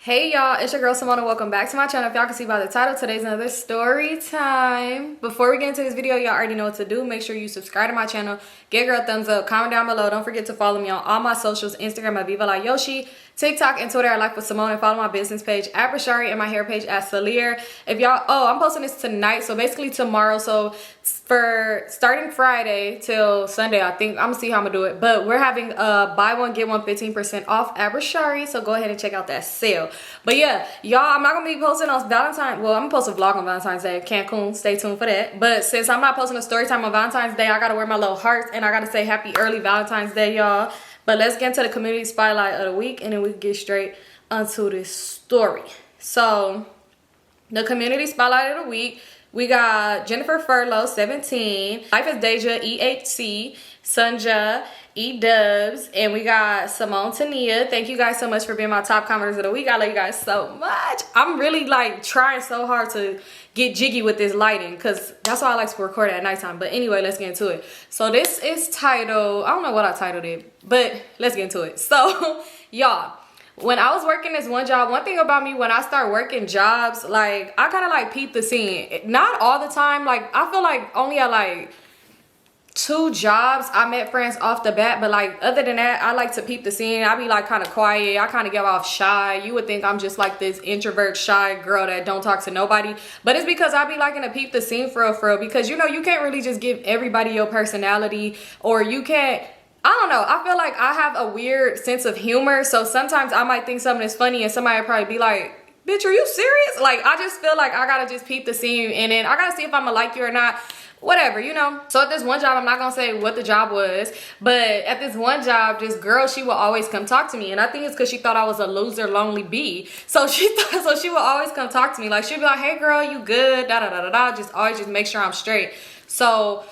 Hey y'all, it's your girl Symone and welcome back to my channel. If y'all can see by the title, today's another story time. Before we get into this video, y'all already know what to do. Make sure you subscribe to my channel, give a girl a thumbs up, comment down below. Don't forget to follow me on all my socials, Instagram at Vivalayoshii, TikTok and Twitter at Lifewithsymone, and follow my business page at Brishari and my hair page at Syleire. If y'all, I'm posting this tonight, so basically tomorrow. So for starting Friday till Sunday, I think I'm gonna see how I'm gonna do it. But we're having a buy one get one 15% off at Brishari, so go ahead and check out that sale. But yeah, y'all, I'm not gonna be posting on Valentine's. Well, I'm gonna post a vlog on Valentine's Day, Cancun. Stay tuned for that. But since I'm not posting a story time on Valentine's Day, I gotta wear my little hearts and I gotta say happy early Valentine's Day, y'all. But let's get into the community spotlight of the week, and then we can get straight onto this story. So the community spotlight of the week, we got Jennifer Furlow, 17, Life is Deja, EHC, Sunja, E-Dubs, and we got Symone Tania. Thank you guys so much for being my top commenters of the week. I love you guys so much. I'm really like trying so hard to get jiggy with this lighting because that's why I like to record at nighttime. But anyway, let's get into it. So this is titled, I don't know what I titled it, but let's get into it. So y'all, when I was working this one job, one thing about me when I start working jobs, like I kind of like peep the scene. Not all the time. Like I feel like only at like 2 jobs I met friends off the bat, but like other than that, I like to peep the scene. I be like kind of quiet. I kind of get off shy. You would think I'm just like this introvert shy girl that don't talk to nobody, but it's because I be liking to peep the scene for real, because you know you can't really just give everybody your personality, or you can't, I don't know. I feel like I have a weird sense of humor, so sometimes I might think something is funny and somebody would probably be like, bitch, are you serious? Like I just feel like I gotta just peep the scene, and then I gotta see if I'm gonna like you or not. Whatever, you know. So at this one job, I'm not gonna say what the job was, but at this one job, this girl, she will always come talk to me, and I think it's because she thought I was a loser, lonely bee. So she will always come talk to me. Like she'd be like, "Hey, girl, you good?" Da da da da da. Just always just make sure I'm straight. So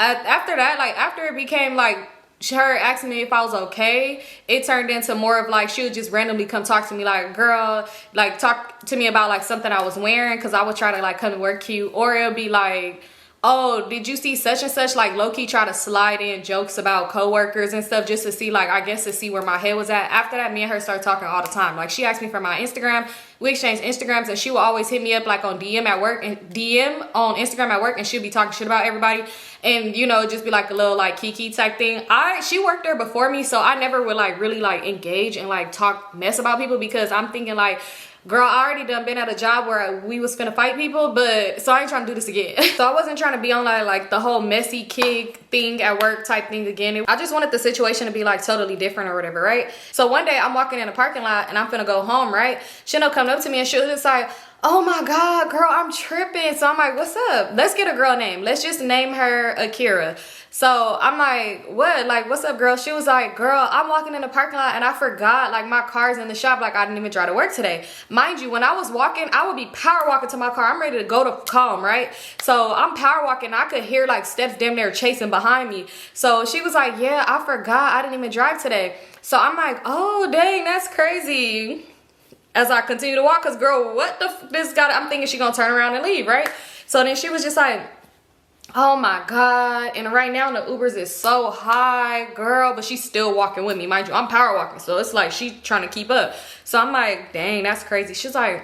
after that, like after it became like her asking me if I was okay, it turned into more of like she would just randomly come talk to me, like, girl, like talk to me about like something I was wearing, because I would try to like come to work cute, or it'll be like, oh, did you see such and such, like low-key try to slide in jokes about coworkers and stuff just to see, like, I guess to see where my head was at. After that, me and her started talking all the time. Like she asked me for my Instagram, we exchanged Instagrams, and she would always hit me up like on DM at work, and DM on Instagram at work, and she'd be talking shit about everybody, and you know, just be like a little like kiki type thing. She worked there before me, so I never would like really like engage and like talk mess about people, because I'm thinking like, girl, I already done been at a job where we was finna fight people, but so I ain't trying to do this again. So I wasn't trying to be on like the whole messy kid thing at work type thing again. I just wanted the situation to be like totally different or whatever, right? So one day I'm walking in a parking lot and I'm finna go home, right? She ended up coming up to me and she was just like, oh my God, girl, I'm tripping. So I'm like, what's up? Let's get a girl name. Let's just name her Akira. So I'm like, what? Like, what's up, girl? She was like, girl, I'm walking in the parking lot and I forgot like my car's in the shop. Like I didn't even drive to work today. Mind you, when I was walking, I would be power walking to my car. I'm ready to go to calm, right? So I'm power walking. I could hear like steps damn near chasing behind me. So she was like, yeah, I forgot. I didn't even drive today. So I'm like, oh, dang, that's crazy. As I continue to walk, because girl, what the this got, I'm thinking she gonna turn around and leave, right? So then she was just like, oh my God, and right now the Ubers is so high, girl, but she's still walking with me. Mind you, I'm power walking, so it's like she's trying to keep up. So I'm like, dang, that's crazy. She's like,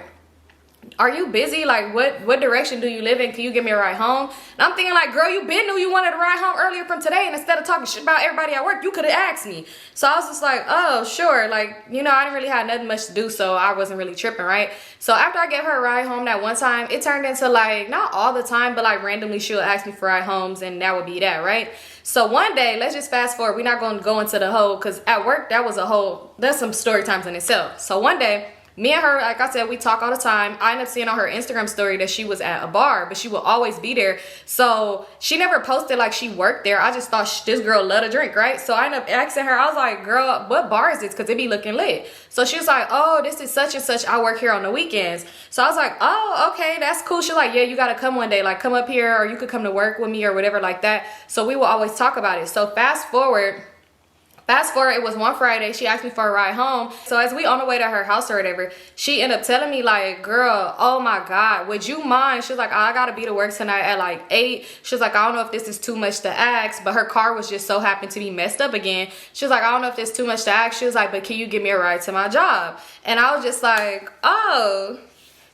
are you busy? Like what direction do you live in? Can you give me a ride home? And I'm thinking like, girl, you been knew you wanted to ride home earlier from today, and instead of talking shit about everybody at work, you could have asked me. So I was just like, oh, sure. Like, you know, I didn't really have nothing much to do, so I wasn't really tripping, right? So after I gave her a ride home that one time, it turned into like, not all the time, but like randomly she'll ask me for ride homes, and that would be that, right? So one day, let's just fast forward. We're not going to go into the whole, because at work, that's some story times in itself. So one day, me and her, like I said, we talk all the time. I ended up seeing on her Instagram story that she was at a bar, but she will always be there. So she never posted like she worked there. I just thought this girl loved to drink, right? So I ended up asking her, I was like, girl, what bar is this? Because it be looking lit. So she was like, oh, this is such and such. I work here on the weekends. So I was like, oh, okay, that's cool. She's like, yeah, you got to come one day. Like, come up here, or you could come to work with me or whatever like that. So we will always talk about it. So fast forward fast forward, it was one Friday, she asked me for a ride home. So as we on the way to her house or whatever, she ended up telling me like, girl, oh my God, would you mind? She was like, I gotta be to work tonight at like 8. She was like, I don't know if this is too much to ask, but her car was just so happened to be messed up again. She was like, I don't know if this is too much to ask. She was like, but can you give me a ride to my job? And I was just like, oh,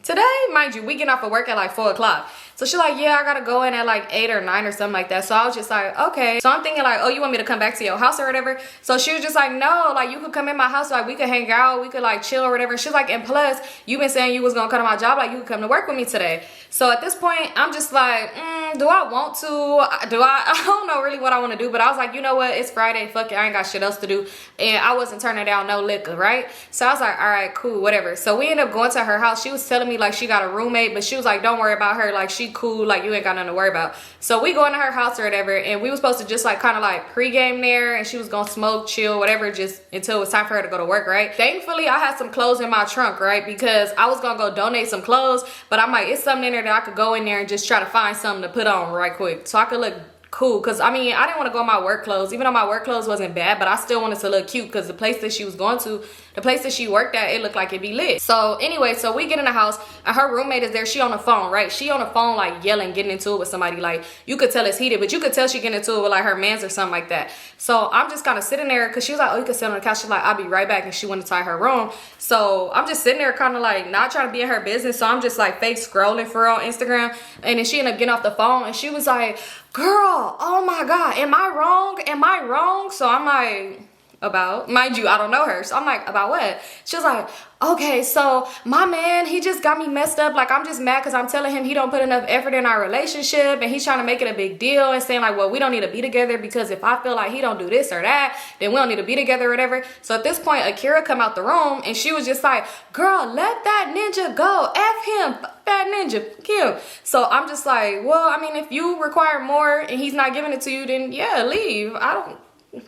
today, mind you, we get off of work at like 4 o'clock. So she's like, yeah, I gotta go in at like 8 or 9 or something like that. So I was just like, okay. So I'm thinking like, oh, you want me to come back to your house or whatever? So she was just like, no, like you could come in my house, like we could hang out, we could like chill or whatever. She's like, and plus, you've been saying you was gonna come to my job, like you could come to work with me today. So at this point, I'm just like, do I want to? I don't know really what I want to do, but I was like, you know what? It's Friday, fuck it, I ain't got shit else to do. And I wasn't turning down no liquor, right? So I was like, all right, cool, whatever. So we ended up going to her house. She was telling me like she got a roommate, but she was like, don't worry about her, like she cool, like you ain't got nothing to worry about. So we go into her house or whatever, and we was supposed to just like kind of like pregame there, and she was gonna smoke, chill, whatever, just until it was time for her to go to work, right? Thankfully, I had some clothes in my trunk, right? Because I was gonna go donate some clothes, but I'm like, it's something in there that I could go in there and just try to find something to put on right quick so I could look cool. Because I mean, I didn't want to go in my work clothes, even though my work clothes wasn't bad, but I still wanted to look cute because the place that she was going to, the place that she worked at, it looked like it'd be lit. So anyway, so we get in the house and her roommate is there. She on the phone, right? She on the phone like yelling, getting into it with somebody. Like you could tell it's heated, but you could tell she getting into it with like her mans or something like that. So I'm just kind of sitting there because she was like, oh, you can sit on the couch. She's like, I'll be right back. And she went inside her room. So I'm just sitting there kind of like not trying to be in her business. So I'm just like fake scrolling for her on Instagram. And then she ended up getting off the phone and she was like, girl, oh my God, am I wrong? Am I wrong? So I'm like, about, mind you, I don't know her. So I'm like, about what? She was like, okay, so my man, he just got me messed up. Like, I'm just mad because I'm telling him he don't put enough effort in our relationship and he's trying to make it a big deal and saying like, well, we don't need to be together because if I feel like he don't do this or that, then we don't need to be together or whatever. So at this point, Akira come out the room and she was just like, girl, let that ninja go. F him, that ninja, kill. So I'm just like, well, I mean, if you require more and he's not giving it to you, then yeah, leave. I don't,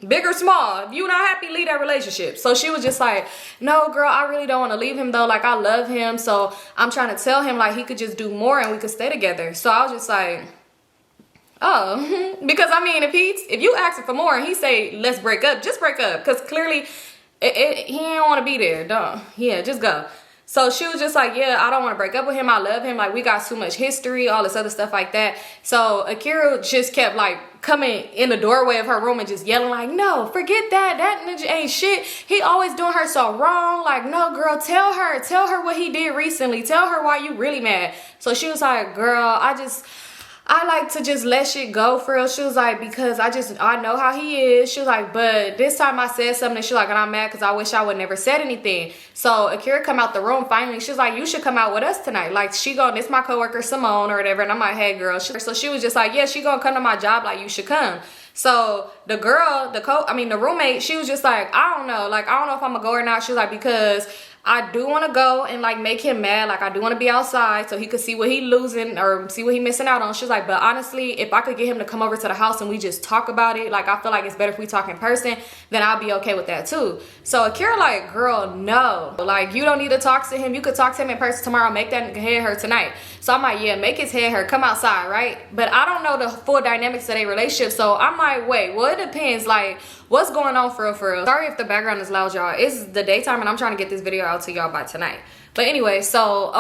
big or small, if you not happy, leave that relationship. So she was just like, no girl, I really don't want to leave him though, like I love him, so I'm trying to tell him like he could just do more and we could stay together. So I was just like, oh, because I mean, if you asking for more and he say let's break up, just break up, because clearly he ain't want to be there. Don't, yeah, just go. So she was just like, yeah, I don't want to break up with him. I love him. Like, we got too much history, all this other stuff like that. So Akira just kept like coming in the doorway of her room and just yelling like, no, forget that. That ninja ain't shit. He always doing her so wrong. Like, no, girl, tell her what he did recently. Tell her why you really mad. So she was like, girl, I like to just let shit go for real. She was like, because I know how he is. She was like, but this time I said something. She was like, and I'm mad because I wish I would never said anything. So Akira come out the room finally. She was like, you should come out with us tonight. Like, this my coworker Symone or whatever. And I'm like, hey girl. So she was just like, yeah, she gonna come to my job. Like, you should come. So the girl, the roommate, she was just like, I don't know. Like, I don't know if I'm gonna go or not. She was like, because I do want to go and like make him mad. Like, I do want to be outside so he could see what he losing or see what he missing out on. She was like, but honestly, if I could get him to come over to the house and we just talk about it, like I feel like it's better if we talk in person, then I'll be okay with that too. So Akira like, girl, no, like you don't need to talk to him. You could talk to him in person tomorrow. Make that head hurt tonight. So I'm like, yeah, make his head hurt. Come outside, right? But I don't know the full dynamics of their relationship. So I'm like, wait, well, it depends. Like, what's going on for real? Sorry if the background is loud, y'all. It's the daytime and I'm trying to get this video out to y'all by tonight. But anyway, so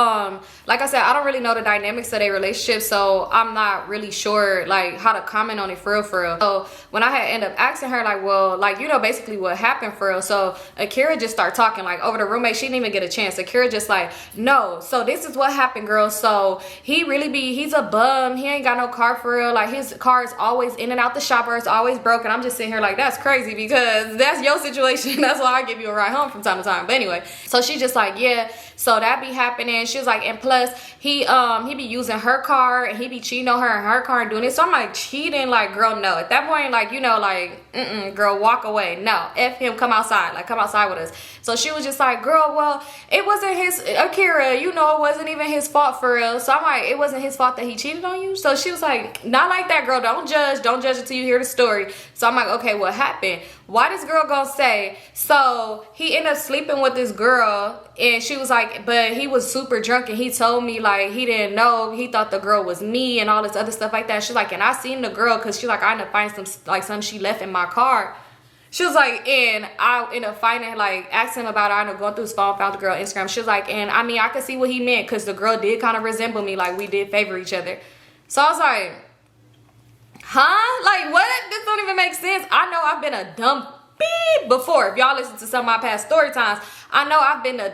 like I said, I don't really know the dynamics of their relationship, so I'm not really sure like how to comment on it for real. So when I had end up asking her like, well, like, you know, basically what happened for real. So Akira just started talking like over the roommate. She didn't even get a chance. Akira just like, no, so this is what happened, girl. So he's a bum. He ain't got no car for real. Like, his car is always in and out the shop, or it's always broken. I'm just sitting here like, that's crazy because that's your situation. That's why I give you a ride home from time to time. But anyway, so she just like, yeah, so that be happening. She was like, and plus he be using her car and he be cheating on her in her car and doing it. So I'm like, cheating? Like, girl, no. At that point, like, you know, like, girl, walk away. No, F him, come outside. Like, come outside with us. So she was just like, girl, well, it wasn't Akira, you know, it wasn't even his fault for real. So I'm like, it wasn't his fault that he cheated on you? So she was like, not like that, girl. Don't judge until you hear the story. So I'm like, okay, what happened? Why this girl gonna say, so he ended up sleeping with this girl, and she was like, but he was super drunk and he told me like he didn't know, he thought the girl was me and all this other stuff like that. She's like, and I seen the girl because she's like, I ended up finding some she left in my car. She was like, and I ended up finding, like, asking him about it. I ended up going through his phone, found the girl on Instagram. She was like, and I mean, I could see what he meant because the girl did kind of resemble me. Like, we did favor each other. So I was like, huh? Like, what? This don't even make sense. I know I've been a dumb beep before. If y'all listen to some of my past story times, I know I've been a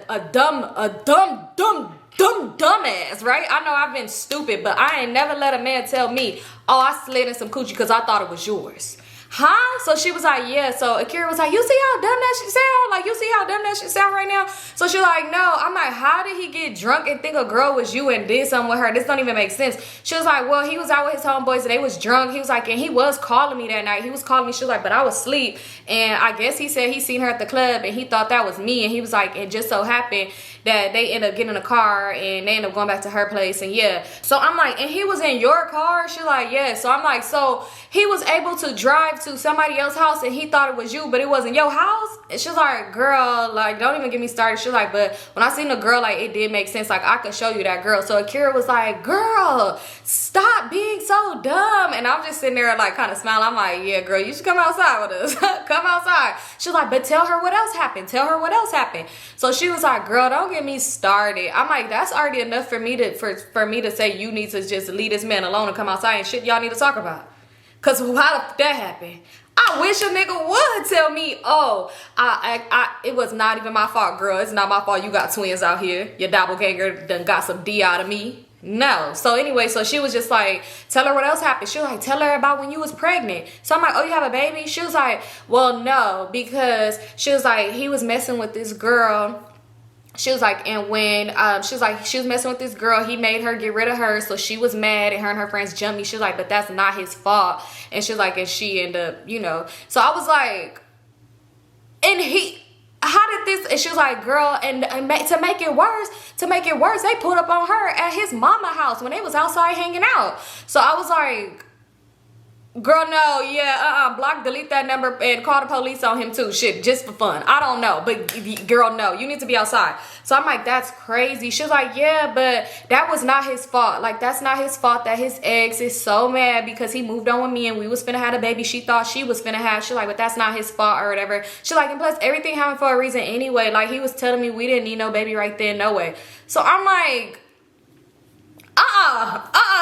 dumbass, right? I know I've been stupid, but I ain't never let a man tell me, oh, I slid in some coochie because I thought it was yours. Huh? So she was like, yeah. So Akira was like, you see how dumb that shit sound? Like, you see how dumb that shit sound right now? So she was like, no. I'm like, how did he get drunk and think a girl was you and did something with her? This don't even make sense. She was like, well, he was out with his homeboys and they was drunk. He was like, and he was calling me that night. He was calling me. She was like, but I was asleep. And I guess he said he seen her at the club and he thought that was me. And he was like, it just so happened that they ended up getting in a car and they ended up going back to her place. And yeah. So I'm like, and he was in your car? She's like, yeah. So I'm like, so he was able to drive to somebody else's house and he thought it was you, but it wasn't your house? And she was like, girl, like, don't even get me started. She was like, but when I seen the girl, like, it did make sense. Like, I could show you that girl. So Akira was like, girl, stop being so dumb. And I'm just sitting there, like, kind of smiling. I'm like, yeah, girl, you should come outside with us. Come outside. She was like, but tell her what else happened. Tell her what else happened. So she was like, girl, don't get me started. I'm like, that's already enough for me to for me to say you need to just leave this man alone and come outside and shit y'all need to talk about. Cause how did that happen? I wish a nigga would tell me, oh, it was not even my fault, girl. It's not my fault you got twins out here. Your doppelganger done got some D out of me. No. So anyway, so she was just like, tell her what else happened. She was like, tell her about when you was pregnant. So I'm like, oh, you have a baby? She was like, well, no, because she was like, he was messing with this girl. She was like, and when she was like, she was messing with this girl, he made her get rid of her, so she was mad and her friends jumped me. She was like, but that's not his fault. And she was like, and she ended up, you know. So I was like, and he, how did this, and she was like, girl, and to make it worse, they pulled up on her at his mama house when they was outside hanging out. So I was like, girl, no, yeah, block, delete that number and call the police on him too. Shit, just for fun. I don't know, but girl, no, you need to be outside. So I'm like, that's crazy. She was like, yeah, but that was not his fault. Like, that's not his fault that his ex is so mad because he moved on with me and we was finna have a baby she thought she was finna have. She's like, but that's not his fault or whatever. She's like, and plus everything happened for a reason anyway. Like, he was telling me we didn't need no baby right then, no way. So I'm like,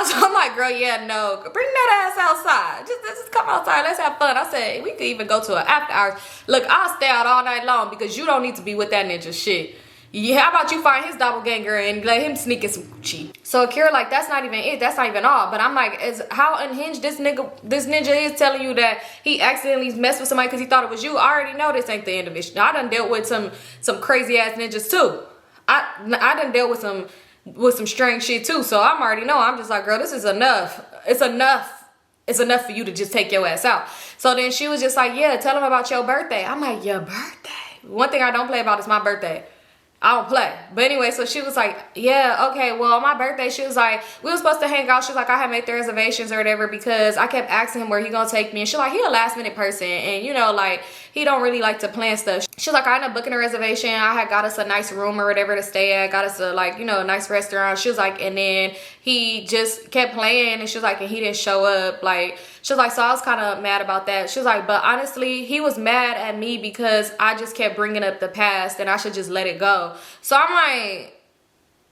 so I'm like, girl, yeah, no, bring that ass outside. Just come outside. Let's have fun. I said, we could even go to an after hours. Look, I'll stay out all night long because you don't need to be with that ninja shit. Yeah, how about you find his doppelganger and let him sneak in some Gucci? So Akira, like, that's not even it. That's not even all. But I'm like, is how unhinged this ninja is telling you that he accidentally messed with somebody because he thought it was you. I already know this ain't the end of it. I done dealt with some crazy ass ninjas too. I done dealt with some strange shit too. So I'm already know. I'm just like, girl, this is enough. It's enough. It's enough for you to just take your ass out. So then she was just like, yeah, tell him about your birthday. I'm like, your birthday? One thing I don't play about is my birthday. I don't play. But anyway, so she was like, yeah, okay, well, on my birthday, she was like, we were supposed to hang out. She was like, I had made the reservations or whatever because I kept asking him where he gonna take me. And she like, he a last minute person. And, you know, like, he don't really like to plan stuff. She was like, I ended up booking a reservation. I had got us a nice room or whatever to stay at. Got us a, like, you know, a nice restaurant. She was like, and then he just kept playing. And she was like, and he didn't show up. Like, she was like, so I was kind of mad about that. She was like, but honestly, he was mad at me because I just kept bringing up the past and I should just let it go. So I'm like,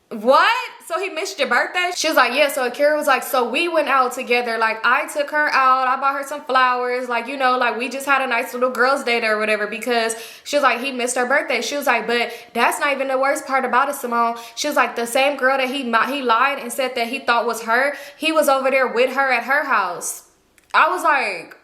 what? So he missed your birthday? She was like, yeah. So Akira was like, so we went out together. Like, I took her out. I bought her some flowers. Like, you know, like, we just had a nice little girls' date or whatever because she was like, he missed her birthday. She was like, but that's not even the worst part about it, Symone. She was like, the same girl that he lied and said that he thought was her, he was over there with her at her house. I was like,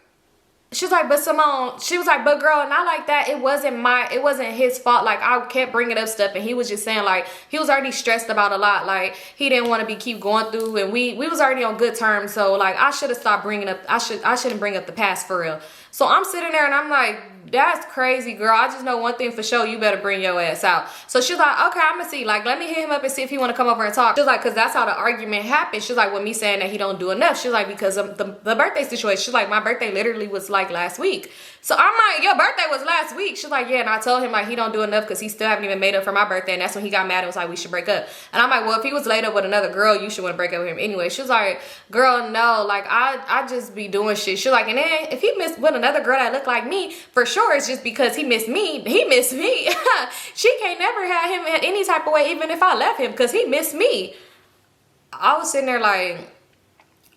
she was like, but Symone, she was like, but girl, not like that. It wasn't his fault. Like, I kept bringing up stuff and he was just saying, like, he was already stressed about a lot. Like, he didn't want to keep going through and we was already on good terms. So, like, I should have stopped bringing up, I shouldn't bring up the past for real. So I'm sitting there and I'm like, that's crazy, girl. I just know one thing for sure. You better bring your ass out. So she's like, okay, I'm gonna see. Like, let me hit him up and see if he want to come over and talk. She's like, because that's how the argument happened. She's like, with me saying that he don't do enough. She's like, because of the birthday situation. She's like, my birthday literally was like last week. So I'm like, your birthday was last week. She's like, yeah. And I told him like he don't do enough because he still haven't even made up for my birthday. And that's when he got mad and was like, we should break up. And I'm like, well, if he was laid up with another girl, you should want to break up with him anyway. She was like, girl, no. Like, I just be doing shit. She's like, and then if he missed with another girl that looked like me, for sure it's just because he missed me. He missed me. She can't never have him in any type of way, even if I left him, because he missed me. I was sitting there like,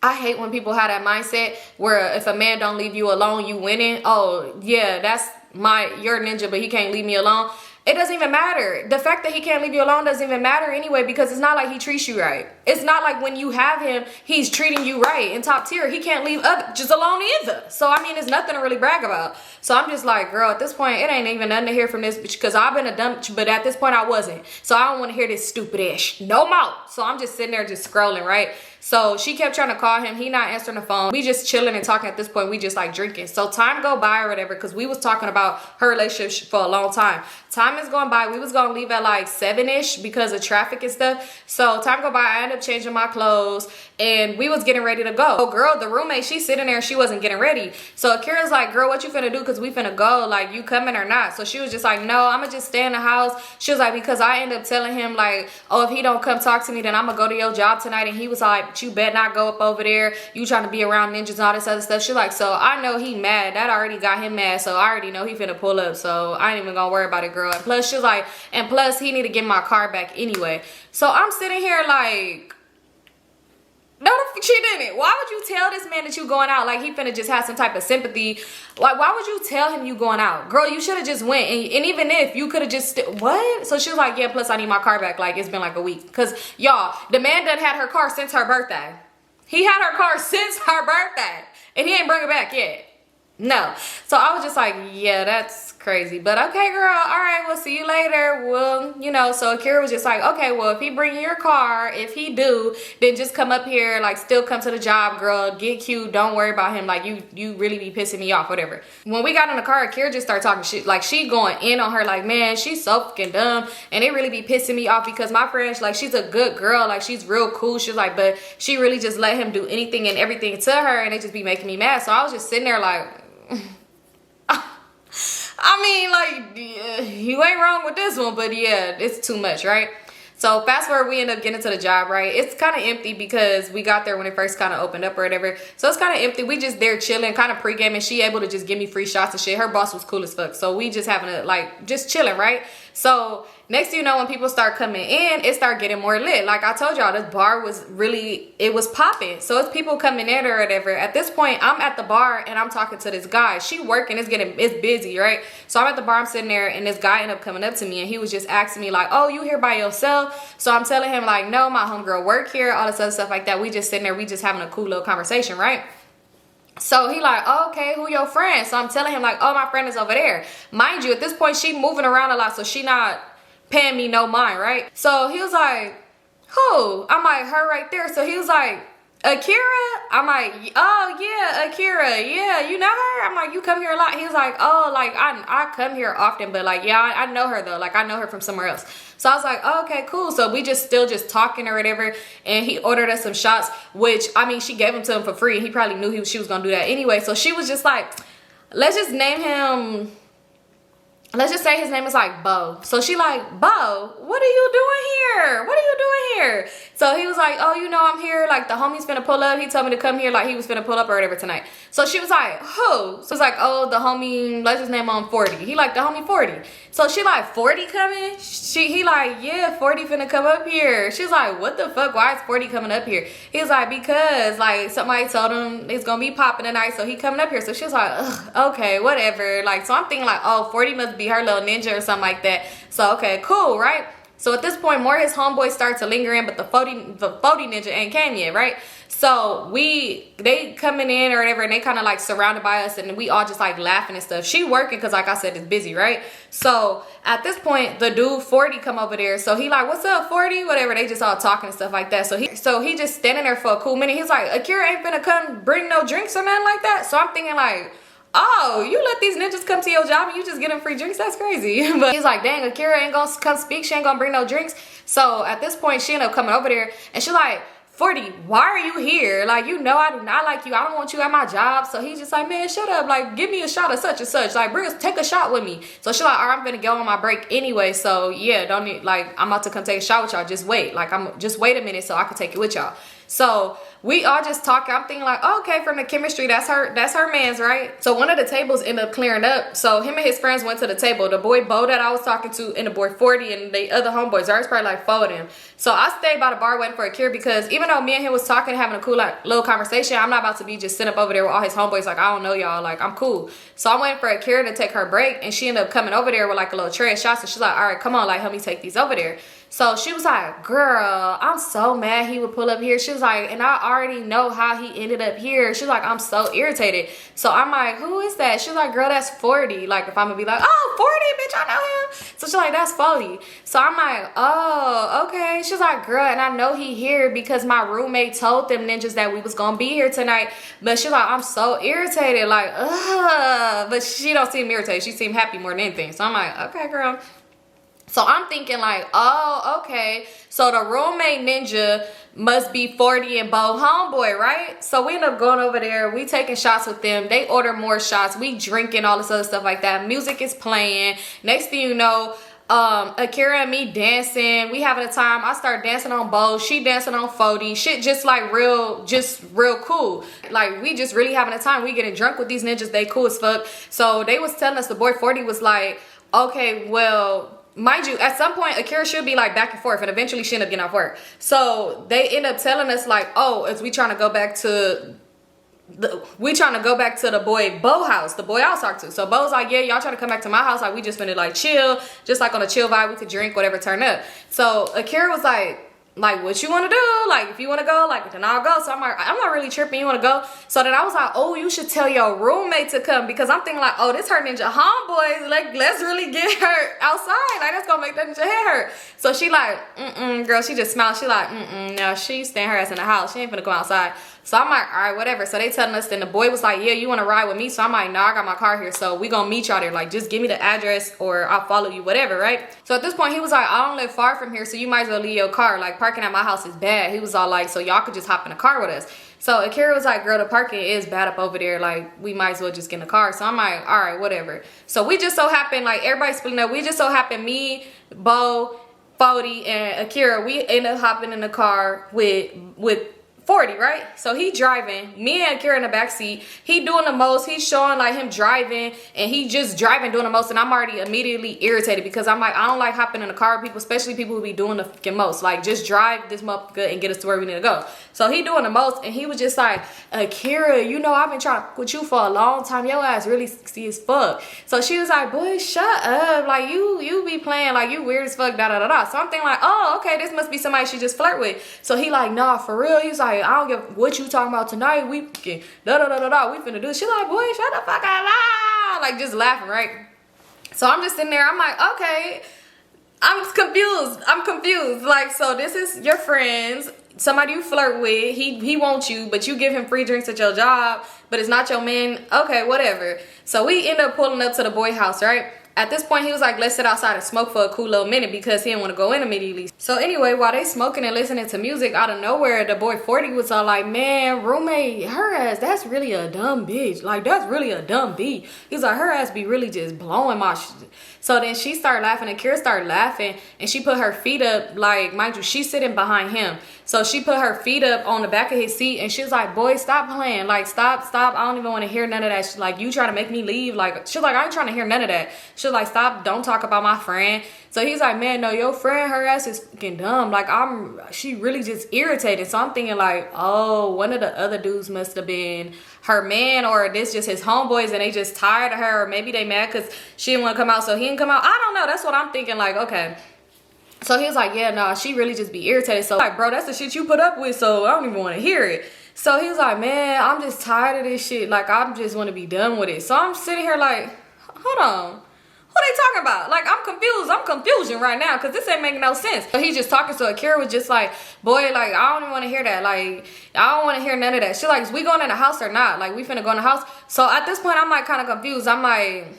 I hate when people have that mindset where if a man don't leave you alone, you winning. Oh yeah, that's you're a ninja, but he can't leave me alone. It doesn't even matter. The fact that he can't leave you alone doesn't even matter anyway, because it's not like he treats you right. It's not like when you have him, he's treating you right in top tier. He can't leave just alone either. So, I mean, it's nothing to really brag about. So I'm just like, girl, at this point, it ain't even nothing to hear from this bitch, because I've been a dumb, but at this point I wasn't. So I don't want to hear this stupid ish no more. So I'm just sitting there just scrolling, right? So she kept trying to call him. He not answering the phone. We just chilling and talking at this point. We just like drinking. So time go by or whatever, because we was talking about her relationship for a long time. Time is going by. We was going to leave at like 7-ish because of traffic and stuff. So time go by. I ended up changing my clothes and we was getting ready to go. Oh, girl, the roommate, she's sitting there. She wasn't getting ready. So Akira's like, girl, what you finna do? Because we finna go. Like, you coming or not? So she was just like, no, I'm going to just stay in the house. She was like, because I ended up telling him like, oh, if he don't come talk to me, then I'm going to go to your job tonight. And he was like, you better not go up over there. You trying to be around ninjas and all this other stuff. She's like, so I know he mad. That already got him mad. So I already know he finna pull up. So I ain't even gonna worry about it, girl. And plus, she was like, and plus he need to get my car back anyway. So I'm sitting here like, no, she didn't. Why would you tell this man that you going out? Like, he finna just have some type of sympathy. Like, why would you tell him you going out? Girl, you should have just went. And even if you could have just, what? So she was like, yeah, plus I need my car back. Like, it's been like a week. Because, y'all, the man done had her car since her birthday. He had her car since her birthday. And he ain't bring it back yet. No. So I was just like, yeah, that's crazy. But okay, girl, all right, we'll see you later. Well, you know, so Akira was just like, okay, well, if he bring your car, if he do, then just come up here, like, still come to the job, girl. Get cute. Don't worry about him. Like, you really be pissing me off, whatever. When we got in the car, Akira just started talking shit. Like, she going in on her, like, man, she's so fucking dumb. And it really be pissing me off because my friend, like, she's a good girl. Like, she's real cool. She's like, but she really just let him do anything and everything to her, and it just be making me mad. So I was just sitting there like, I mean, like, yeah, you ain't wrong with this one, but yeah, it's too much, right? So fast forward, we end up getting to the job, right? It's kind of empty because we got there when it first kind of opened up or whatever. So it's kind of empty. We just there chilling, kind of pre-gaming. She able to just give me free shots and shit. Her boss was cool as fuck. So we just having to, like, just chilling, right? So next thing you know, when people start coming in, it start getting more lit. Like I told y'all, this bar was really, it was popping. So it's people coming in or whatever. At this point, I'm at the bar and I'm talking to this guy. She working, it's busy, right? So I'm at the bar, I'm sitting there, and this guy ended up coming up to me and he was just asking me like, oh, you here by yourself? So I'm telling him like, no, my homegirl work here, all this other stuff like that. We just sitting there, we just having a cool little conversation, right? So he like, oh, okay, who your friend? So I'm telling him like, oh, my friend is over there. Mind you, at this point, she moving around a lot, so she not paying me no mind, right? So he was like, who? I'm like, her right there. So he was like, Akira? I'm like, oh yeah, Akira. Yeah, you know her? I'm like, you come here a lot? He was like, oh, like I come here often, but like, yeah, I know her though. Like I know her from somewhere else. So I was like, oh, okay, cool. So we just still just talking or whatever. And he ordered us some shots, which I mean, she gave them to him for free. He probably knew she was gonna do that anyway. So she was just like, let's just name him, let's just say his name is like Bo. So she like, Bo, what are you doing here? What are you doing here? So he was like, oh, you know, I'm here. Like the homie's finna pull up. He told me to come here. Like he was finna pull up or whatever tonight. So she was like, who? So it's like, oh, the homie, let's just name him 40. He like, the homie 40. So she like, 40 coming? He like, yeah, 40 finna come up here. She's like, what the fuck? Why is 40 coming up here? He was like, because like somebody told him it's gonna be popping tonight, so he coming up here. So she was like, ugh, okay, whatever. Like, so I'm thinking like, oh, 40 must be her little ninja or something like that. So okay, cool, right? So at this point, more of his homeboys start to linger in, but the 40 ninja ain't came yet, right? So they coming in or whatever, and they kind of like surrounded by us, and we all just like laughing and stuff. She working because like I said, it's busy, right? So at this point, the dude 40 come over there. So he like, what's up, 40? Whatever. They just all talking and stuff like that. So he just standing there for a cool minute. He's like, Akira ain't finna come bring no drinks or nothing like that. So I'm thinking like, oh, you let these ninjas come to your job and you just get them free drinks? That's crazy. But he's like, dang, Akira ain't gonna come speak. She ain't gonna bring no drinks. So at this point, she ended up coming over there and she's like, 40, why are you here? Like, you know I do not like you. I don't want you at my job. So he's just like, man, shut up. Like, give me a shot of such and such. Like, take a shot with me. So she's like, all right, I'm gonna go on my break anyway. So yeah, don't need, like, I'm about to come take a shot with y'all. Just wait. Like, just wait a minute so I can take it with y'all. So we all just talking. I'm thinking like, oh, okay, from the chemistry, that's her man's, right? So one of the tables ended up clearing up. So him and his friends went to the table. The boy Bo that I was talking to and the boy 40 and the other homeboys, there's probably like 4 of them. So I stayed by the bar waiting for Akira because even though me and him was talking, having a cool like little conversation, I'm not about to be just sitting up over there with all his homeboys like, I don't know y'all, like I'm cool. So I'm waiting for Akira to take her break, and she ended up coming over there with like a little tray of shots, and she's like, all right, come on, like help me take these over there. So she was like, girl, I'm so mad he would pull up here. She was like, and I already know how he ended up here. She's like, I'm so irritated. So I'm like, who is that? She's like, girl, that's 40. Like, if I'm gonna be like, oh, 40, bitch, I know him. So she's like, that's 40. So I'm like, oh, okay. She's like, girl, and I know he here because my roommate told them ninjas that we was gonna be here tonight. But she's like, I'm so irritated. Like, ugh. But she don't seem irritated. She seemed happy more than anything. So I'm like, okay, girl. So I'm thinking like, oh, okay. So the roommate ninja must be 40 and Bo homeboy, right? So we end up going over there. We taking shots with them. They order more shots. We drinking, all this other stuff like that. Music is playing. Next thing you know, Akira and me dancing. We having a time. I start dancing on Bo. She dancing on 40. Shit just like real cool. Like we just really having a time. We getting drunk with these ninjas. They cool as fuck. So they was telling us, the boy 40 was like, okay, well, mind you, at some point Akira should be like back and forth, and eventually she ended up getting off work. So they end up telling us like, oh, is we trying to go back to the boy Bo house, the boy I was talking to. So Bo's like, yeah, y'all trying to come back to my house, like we just finna like chill, just like on a chill vibe, we could drink, whatever, turn up. So Akira was like, what you want to do? Like, if you want to go, like, then I'll go. So I'm like, I'm not really tripping. You want to go? So then I was like, oh, you should tell your roommate to come, because I'm thinking like, oh, this her ninja homeboy. Like, let's really get her outside. Like, that's gonna make that ninja head hurt. So she like, girl. She just smiled. She like, no, she's staying her ass in the house. She ain't finna go outside. So I'm like, all right, whatever. So they telling us, then the boy was like, yeah, you want to ride with me? So I'm like, no, I got my car here. So we gonna meet y'all there. Like, just give me the address or I'll follow you, whatever, right? So at this point, he was like, I don't live far from here, so you might as well leave your car. Like, parking at my house is bad. He was all like, so y'all could just hop in the car with us. So Akira was like, girl, the parking is bad up over there. Like, we might as well just get in the car. So I'm like, all right, whatever. So we just so happened, like, everybody splitting up. We just so happened, me, Bo, 40, and Akira, we ended up hopping in the car with 40, right? So he driving, me and Akira in the back seat. He doing the most. He's showing like him driving, and he just driving, doing the most. And I'm already immediately irritated, because I'm like, I don't like hopping in the car with people, especially people who be doing the fucking most. Like, just drive this motherfucker and get us to where we need to go. So he doing the most, and he was just like, Akira, you know, I've been trying to with you for a long time. Your ass really sexy as fuck. So she was like, boy, shut up. Like, you be playing like you weird as fuck, da da da da. So I'm thinking like, oh, okay, this must be somebody she just flirt with. So he like, nah, for real. He's like, I don't give what you talking about tonight. We can da da da da da. We finna do. She like, boy, shut the fuck up, like just laughing, right? So I'm just sitting there. I'm like, okay, I'm confused. Like, so this is your friends, somebody you flirt with. He wants you, but you give him free drinks at your job, but it's not your man. Okay, whatever. So we end up pulling up to the boy house, right? At this point, he was like, let's sit outside and smoke for a cool little minute, because he didn't want to go in immediately. So anyway, while they smoking and listening to music, out of nowhere, the boy 40 was all like, man, roommate, her ass, that's really a dumb bitch. Like, that's really a dumb beat. He's like, her ass be really just blowing my shit. So then she started laughing, and Kira started laughing, and she put her feet up, like, mind you, she's sitting behind him. So she put her feet up on the back of his seat, and she was like, boy, stop playing. Like, stop. I don't even want to hear none of that. She's like, you trying to make me leave? Like, she's like, I ain't trying to hear none of that. She was like, stop, don't talk about my friend. So he's like, man, no, your friend, her ass is fucking dumb. Like, she really just irritated. So I'm thinking like, oh, one of the other dudes must have been her man, or this just his homeboys, and they just tired of her, or maybe they mad because she didn't want to come out, so he didn't come out. I don't know. That's what I'm thinking. Like, okay. So he was like, yeah, nah, she really just be irritated. So like, bro, that's the shit you put up with, so I don't even want to hear it. So he was like, man, I'm just tired of this shit. Like, I just want to be done with it. So I'm sitting here like, hold on. What they talking about? Like, I'm confused. I'm confusion right now, because this ain't making no sense. So he just talking. So Akira was just like, boy, like, I don't even want to hear that. Like, I don't want to hear none of that. She like, is we going in the house or not? Like, we finna go in the house. So at this point, I'm like kind of confused. I'm like,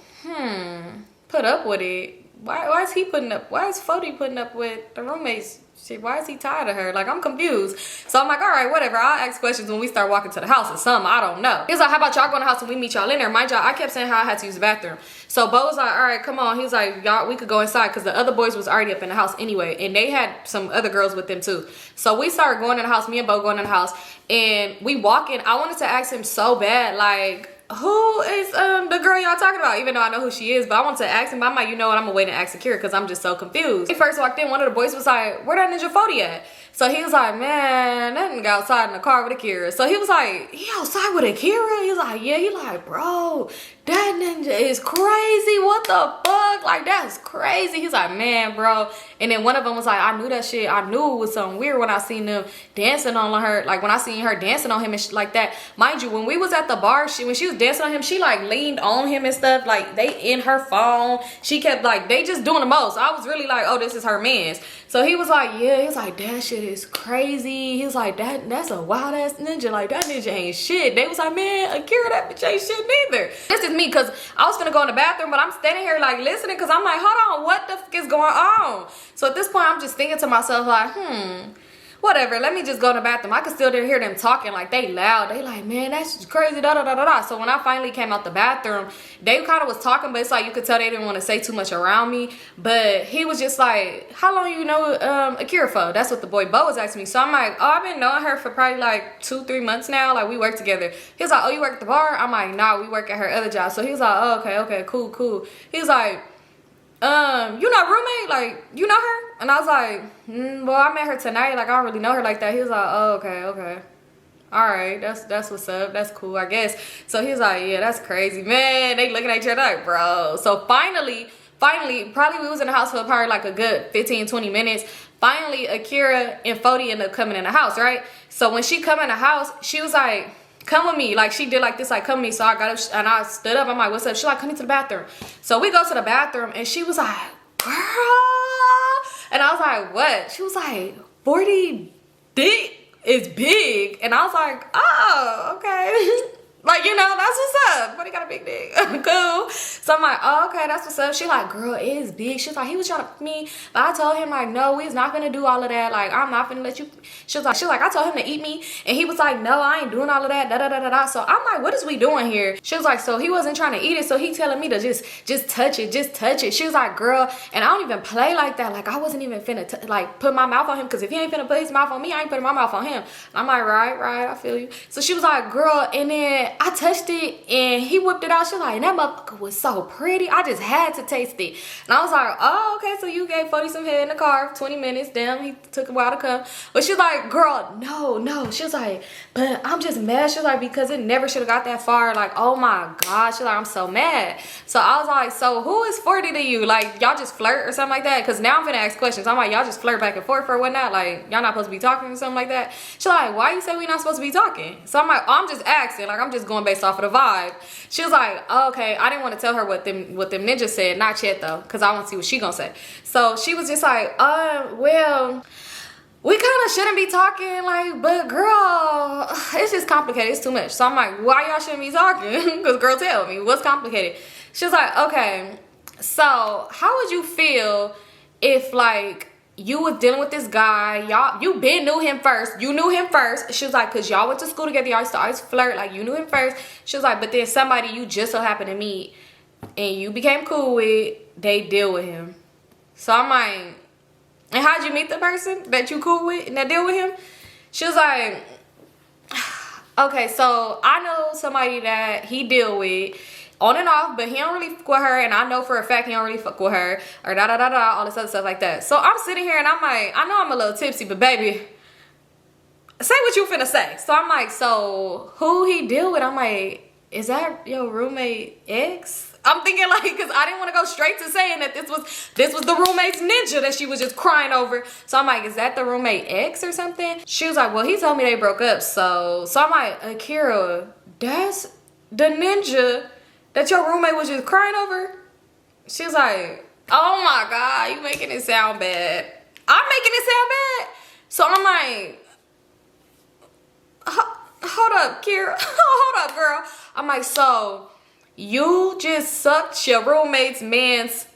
put up with it. why is he putting up, why is Fody putting up with the roommates shit? Why is he tired of her? Like, I'm confused. So I'm like, all right, whatever. I'll ask questions when we start walking to the house or something. I don't know. He was like, how about y'all go in the house and we meet y'all in there? Mind y'all, I kept saying how I had to use the bathroom. So Bo was like, all right, come on. He was like, y'all, we could go inside because the other boys was already up in the house anyway. And they had some other girls with them too. So we started going in the house, me and Bo going in the house. And we walk in. I wanted to ask him so bad, like, who is the girl y'all talking about? Even though I know who she is, but I want to ask him. But I'm like, you know what? I'm gonna wait and ask Akira because I'm just so confused. He first walked in, one of the boys was like, where that ninja Fody at? So he was like, man, that nigga outside in the car with Akira. So he was like, he outside with Akira? He was like, yeah. He like, bro, that ninja is crazy. What the fuck? Like, that's crazy. He's like, man, bro. And then one of them was like, I knew that shit. I knew it was something weird when I seen them dancing on her. Like, when I seen her dancing on him and shit like that. Mind you, when we was at the bar, when she was dancing on him, she like leaned on him and stuff. Like, they in her phone. She kept like, they just doing the most. I was really like, oh, this is her man's. So he was like, yeah. He was like, that shit is crazy. He was like, that's a wild ass ninja. Like, that ninja ain't shit. They was like, man, Akira, that bitch ain't shit neither. This is me, because I was gonna go in the bathroom, but I'm standing here like listening, because I'm like, hold on, what the fuck is going on? So at this point, I'm just thinking to myself like, whatever, let me just go in the bathroom. I could still hear them talking, like, they loud. They like, man, that's just crazy, da da da da da. So when I finally came out the bathroom, they kind of was talking, but it's like you could tell they didn't want to say too much around me. But he was just like, how long you know Akira for? That's what the boy Bo was asking me. So I'm like, oh, I've been knowing her for probably like 2-3 months now. Like, we work together. He was like, oh, you work at the bar? I'm like, nah, we work at her other job. So he was like, oh, okay, cool. He was like, you know roommate? Like, you know her? And I was like, well, I met her tonight. Like, I don't really know her like that. He was like, oh, okay. All right, that's what's up. That's cool, I guess. So he was like, yeah, that's crazy. Man, they looking at each other like, bro. So finally, probably we was in the house for probably like a good 15-20 minutes. Finally, Akira and Fody ended up coming in the house, right? So when she come in the house, she was like, come with me. Like, she did like this, like, come with me. So I got up and I stood up. I'm like, what's up? She like, come into the bathroom. So we go to the bathroom and she was like, girl. And I was like, what? She was like, 40 dick is big. And I was like, oh, okay. Like, you know, that's what's up. But he got a big dick. Cool. So I'm like, oh, okay, that's what's up. She like, girl, it is big. She's like, he was trying to fuck me. But I told him, like, no, we's not gonna do all of that. Like, I'm not gonna let you. She was like, I told him to eat me. And he was like, no, I ain't doing all of that. Da da da da da. So I'm like, what is we doing here? She was like, so he wasn't trying to eat it. So he telling me to just touch it. She was like, girl, and I don't even play like that. Like, I wasn't even finna like put my mouth on him. Because if he ain't finna put his mouth on me, I ain't putting my mouth on him. And I'm like, right, I feel you. So she was like, girl, and then I touched it and he whipped it out. She was like, and that motherfucker was so pretty. I just had to taste it. And I was like, oh, okay, so you gave Fody some head in the car, 20 minutes. Damn, he took a while to come. But she's like, girl, no. She was like, but I'm just mad. She was like, because it never should have got that far. Like, oh my God. She's like, I'm so mad. So I was like, so who is 40 to you? Like, y'all just flirt or something like that? Because now I'm finna ask questions. I'm like, y'all just flirt back and forth or whatnot? Like, y'all not supposed to be talking or something like that? She's like, why you say we not supposed to be talking? So I'm like, oh, I'm just asking. Like, I'm just going based off of the vibe. She was like, oh, okay. I didn't want to tell her what them ninjas said. Not yet though, because I want to see what she gonna say. So she was just like, well, we kind of shouldn't be talking, like, but girl, it's just complicated. It's too much. So I'm like, why y'all shouldn't be talking? Because girl, tell me what's complicated. She was like, okay, so how would you feel if, like, you was dealing with this guy, you knew him first. You knew him first. She was like, because y'all went to school together, y'all used to always flirt, like, you knew him first. She was like, but then somebody you just so happened to meet and you became cool with, they deal with him. So I'm like, and how'd you meet the person that you cool with and that deal with him? She was like, okay, so I know somebody that he deal with on and off, but he don't really fuck with her, and I know for a fact he don't really fuck with her, or da da da da, all this other stuff like that. So I'm sitting here and I'm like, I know I'm a little tipsy, but baby, say what you finna say. So I'm like, so who he deal with? I'm like, is that your roommate ex? I'm thinking, like, because I didn't want to go straight to saying that this was the roommate's ninja that she was just crying over. So I'm like, is that the roommate ex or something? She was like, well, he told me they broke up. So I'm like, Akira, that's the ninja that your roommate was just crying over? She was like, oh my God, you making it sound bad. I'm making it sound bad. So I'm like, hold up, Kira. Hold up, girl. I'm like, so you just sucked your roommate's man's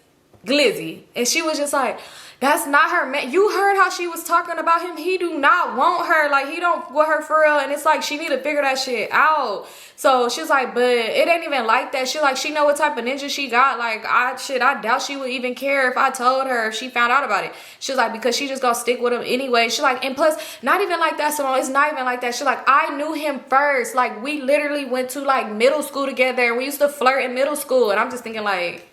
glizzy. And she was just like, that's not her man. You heard how she was talking about him. He do not want her. Like, he don't want her for real. And it's like, she need to figure that shit out. So she's like, but it ain't even like that. She like, she know what type of ninja she got. Like, I doubt she would even care if I told her, if she found out about it. She's like, because she just gonna stick with him anyway. She's like, and plus, not even like that, Symone. It's not even like that. She's like, I knew him first. Like, we literally went to like middle school together. And we used to flirt in middle school. And I'm just thinking like,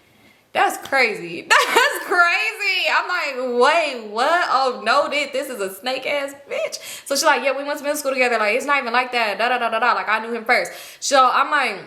that's crazy. That's crazy. I'm like, wait, what? Oh, no, this is a snake ass bitch. So she's like, yeah, we went to middle school together. Like, it's not even like that. Da da da da da. Like, I knew him first. So I'm like,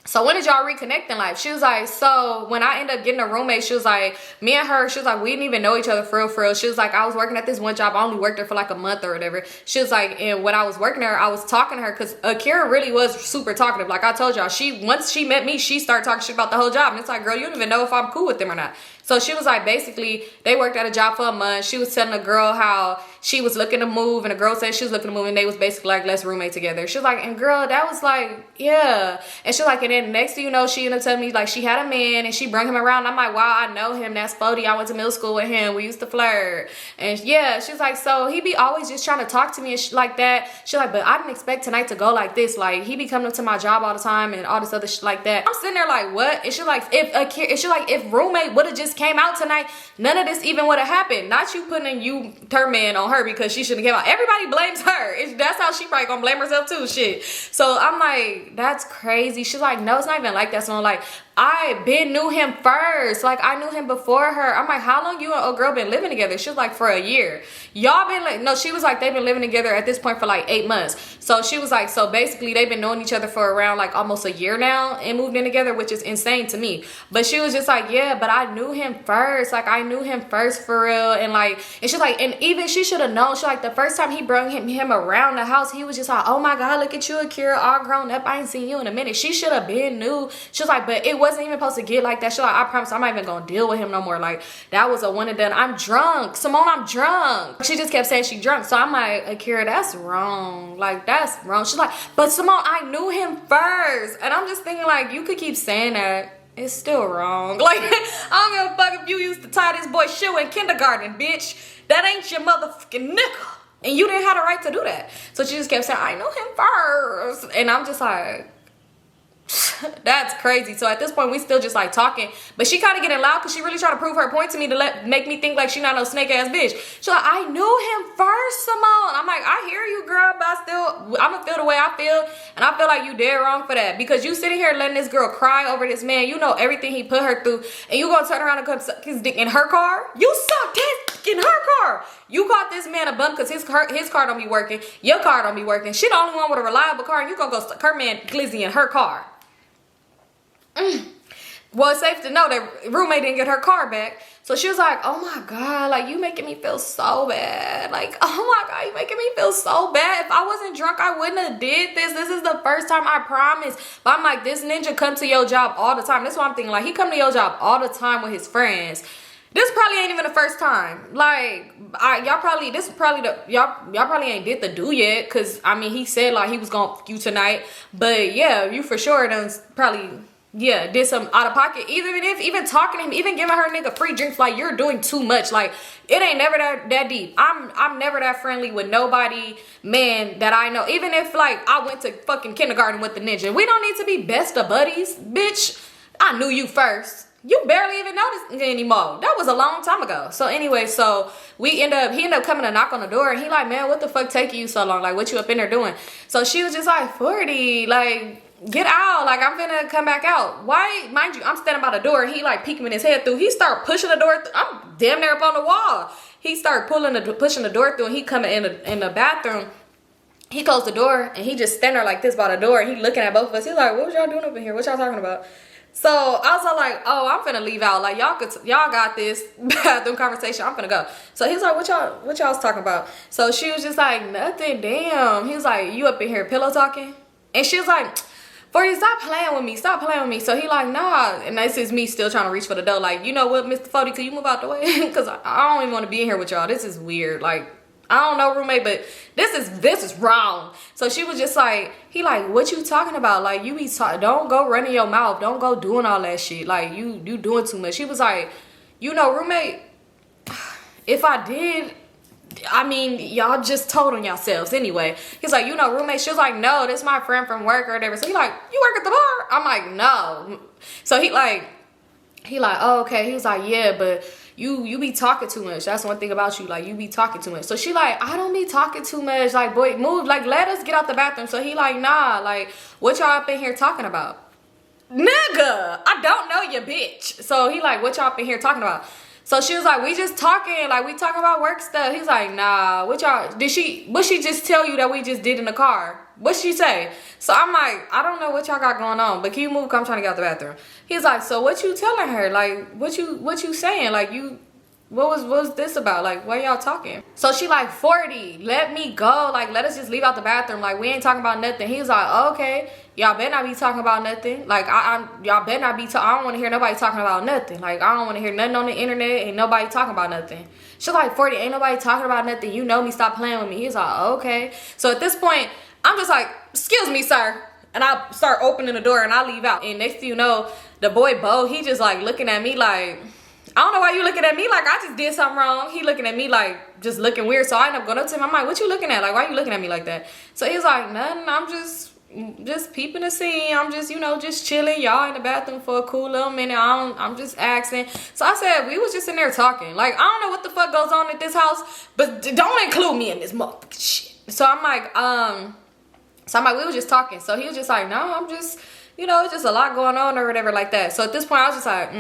so when did y'all reconnect in life? She was like, so when I ended up getting a roommate, she was like, me and her, she was like, we didn't even know each other for real. She was like, I was working at this one job. I only worked there for like a month or whatever. She was like, and when I was working there, I was talking to her because Akira really was super talkative. Like I told y'all, once she met me, she started talking shit about the whole job. And it's like, girl, you don't even know if I'm cool with them or not. So she was like, basically, they worked at a job for a month. She was telling the girl how she was looking to move, and the girl said she was looking to move, and they was basically like, let's roommate together. She was like, and girl, that was like, yeah. And she was like, and then next thing you know, she ended up telling me like she had a man and she brought him around. I'm like, wow, I know him. That's Fody. I went to middle school with him. We used to flirt. And yeah, she was like, so he be always just trying to talk to me and like that. She's like, but I didn't expect tonight to go like this. Like, he be coming up to my job all the time and all this other shit like that. I'm sitting there like, what? And she's like, if roommate would have just came out tonight, none of this even would have happened. Not you putting her man on her because she shouldn't have came out. Everybody blames her. That's how she probably gonna blame herself too. Shit. So I'm like, that's crazy. She's like, no, it's not even like that. So I'm like, I knew him first. Like, I knew him before her. I'm like, how long you and old girl been living together? She was like, for a year. Y'all been like, no, she was like, they've been living together at this point for like 8 months. So she was like, so basically they've been knowing each other for around like almost a year now and moved in together, which is insane to me. But she was just like, yeah, but I knew him first. Like, I knew him first for real. And like, and she's like, and even she should have known. She like, the first time he brought him around the house, he was just like, oh my God, look at you, Akira, all grown up. I ain't seen you in a minute. She should have been new. She was like, but it wasn't even supposed to get like that. She like, I promise I'm not even gonna deal with him no more. Like, that was a one and done. I'm drunk. Symone, I'm drunk. She just kept saying she drunk. So I'm like, Akira, that's wrong. Like, that's wrong. She's like, but Symone, I knew him first. And I'm just thinking like, you could keep saying that. It's still wrong. Like, I don't give a fuck if you used to tie this boy shoe in kindergarten, bitch. That ain't your motherfucking nickel. And you didn't have the right to do that. So she just kept saying, I know him first. And I'm just like, that's crazy. So at this point, we still just like talking, but she kind of getting loud because she really trying to prove her point to me to make me think like she not no snake ass bitch. She's like, I knew him first, Symone. I'm like, I hear you, girl, but I'm gonna feel the way I feel, and I feel like you dead wrong for that because you sitting here letting this girl cry over this man. You know everything he put her through, and you gonna turn around and come suck his dick in her car? You sucked his dick in her car. You caught this man a bum because his car don't be working. Your car don't be working. She the only one with a reliable car, and you gonna go suck her man glizzy in her car. Well, it's safe to know that roommate didn't get her car back. So she was like, oh my God, like, you making me feel so bad. Like, oh my God, you making me feel so bad. If I wasn't drunk, I wouldn't have did this. This is the first time, I promise. But I'm like, this ninja come to your job all the time. That's what I'm thinking. Like, he come to your job all the time with his friends. This probably ain't even the first time. Like, y'all probably ain't did the do yet. Cause I mean, he said like he was gonna fuck you tonight. But yeah, you for sure done probably, yeah, did some out of pocket. Even talking to him, even giving her nigga free drinks, like, you're doing too much. Like, it ain't never that deep. I'm never that friendly with nobody, man, that I know. Even if like I went to fucking kindergarten with the ninja, we don't need to be best of buddies, bitch. I knew you first. You barely even noticed anymore. That was a long time ago. So anyway, so he ended up coming to knock on the door, and he like, man, what the fuck taking you so long? Like, what you up in there doing? So she was just like, 40, like, get out. Like, I'm finna come back out. Why? Mind you, I'm standing by the door, and he like peeking his head through. He start pushing the door. I'm damn near up on the wall. He start pushing the door through, and he coming in the bathroom. He closed the door, and he just stand there like this by the door, and he looking at both of us. He's like, what was y'all doing up in here? What y'all talking about? So I was all like, oh, I'm finna leave out. Like, y'all got this bathroom conversation. I'm finna go. So he's like, what y'all was talking about? So she was just like, nothing, damn. He was like, you up in here pillow talking? And she was like, 40, stop playing with me. Stop playing with me. So he like, nah. And this is me still trying to reach for the door. Like, you know what, Mr. 40, could you move out the way? Because I don't even want to be in here with y'all. This is weird. Like, I don't know, roommate, but this is wrong. So she was just like, he like, what you talking about? Like, you be don't go running your mouth. Don't go doing all that shit. Like, you doing too much. She was like, you know, roommate, if I did, I mean, y'all just told on yourselves anyway. He's like, you know, roommate. She was like, no, this is my friend from work or whatever. So he like, you work at the bar? I'm like, no. So he like, oh, okay. He was like, yeah, but you be talking too much. That's one thing about you. Like, you be talking too much. So she like, I don't be talking too much. Like, boy, move. Like, let us get out the bathroom. So he like, nah. Like, what y'all up in here talking about? Nigga, I don't know you, bitch. So he like, what y'all up in here talking about? So she was like, we just talking, like we talking about work stuff. He's like, nah, what she just tell you that we just did in the car? What'd she say? So I'm like, I don't know what y'all got going on, but can you move? I'm trying to get out the bathroom. He's like, so what you telling her? Like, what you saying? Like, what was this about? Like, why y'all talking? So she like, 40, let me go. Like, let us just leave out the bathroom. Like, we ain't talking about nothing. He was like, oh, okay. Y'all better not be talking about nothing. Like, y'all better not be I don't want to hear nobody talking about nothing. Like, I don't want to hear nothing on the internet. Ain't nobody talking about nothing. She's like, 40, ain't nobody talking about nothing. You know me, stop playing with me. He's like, oh, okay. So at this point, I'm just like, excuse me, sir. And I start opening the door and I leave out. And next thing you know, the boy Bo, he just like looking at me like, I don't know why you looking at me like I just did something wrong. He looking at me like just looking weird. So I end up going up to him. I'm like, what you looking at? Like, why you looking at me like that? So he's like, nothing. I'm just peeping the scene. I'm just, you know, just chilling. Y'all in the bathroom for a cool little minute. I'm just asking. So I said, we was just in there talking. Like, I don't know what the fuck goes on at this house, but don't include me in this motherfucking shit. So I'm like, we was just talking. So he was just like, no, I'm just, you know, it's just a lot going on or whatever like that. So at this point, I was just like,